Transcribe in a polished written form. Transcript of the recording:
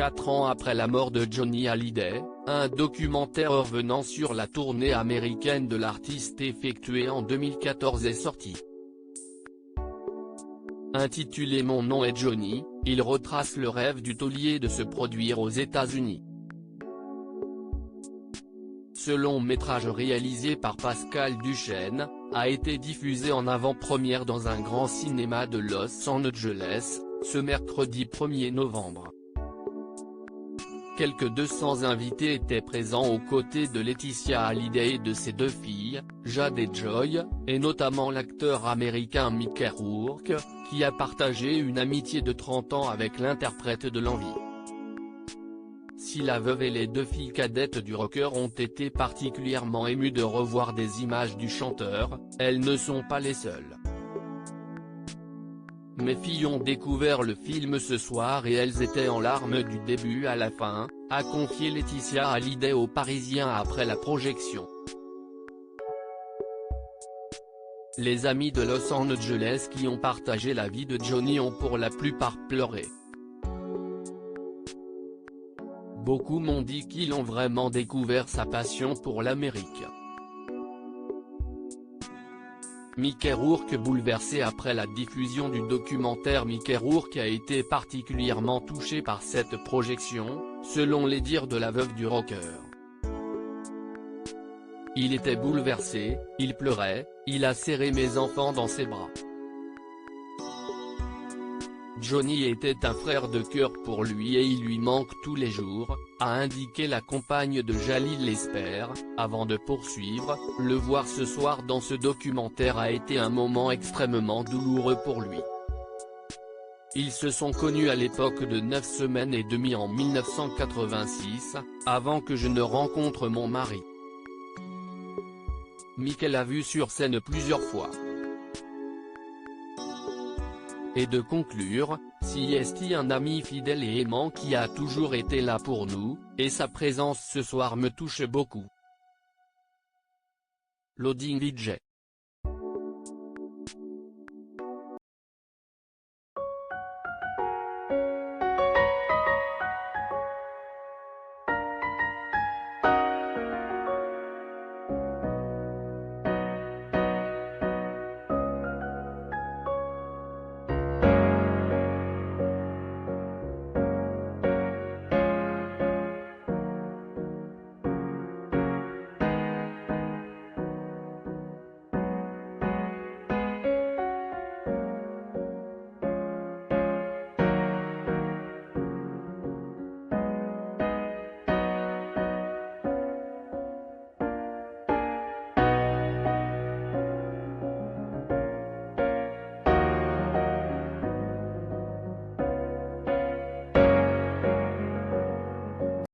4 ans après la mort de Johnny Hallyday, un documentaire revenant sur la tournée américaine de l'artiste effectuée en 2014 est sorti. Intitulé Mon nom est Johnny, il retrace le rêve du taulier de se produire aux États-Unis. Ce long métrage réalisé par Pascal Duchesne, a été diffusé en avant-première dans un grand cinéma de Los Angeles, ce mercredi 1er novembre. Quelques 200 invités étaient présents aux côtés de Laetitia Hallyday et de ses deux filles, Jade et Joy, et notamment l'acteur américain Mickey Rourke, qui a partagé une amitié de 30 ans avec l'interprète de l'envie. Si la veuve et les deux filles cadettes du rocker ont été particulièrement émues de revoir des images du chanteur, elles ne sont pas les seules. Mes filles ont découvert le film ce soir et elles étaient en larmes du début à la fin, a confié Laetitia Hallyday aux Parisiens après la projection. Les amis de Los Angeles qui ont partagé la vie de Johnny ont pour la plupart pleuré. Beaucoup m'ont dit qu'ils ont vraiment découvert sa passion pour l'Amérique. Mickey Rourke bouleversé après la diffusion du documentaire. Mickey Rourke a été particulièrement touché par cette projection, selon les dires de la veuve du rocker. Il était bouleversé, il pleurait, il a serré mes enfants dans ses bras. Johnny était un frère de cœur pour lui et il lui manque tous les jours, a indiqué la compagne de Jalil Lesper, avant de poursuivre, le voir ce soir dans ce documentaire a été un moment extrêmement douloureux pour lui. Ils se sont connus à l'époque de 9 semaines et demie en 1986, avant que je ne rencontre mon mari. Mickey l'a vu sur scène plusieurs fois. Et de conclure, si est un ami fidèle et aimant qui a toujours été là pour nous, et sa présence ce soir me touche beaucoup. Loading DJ.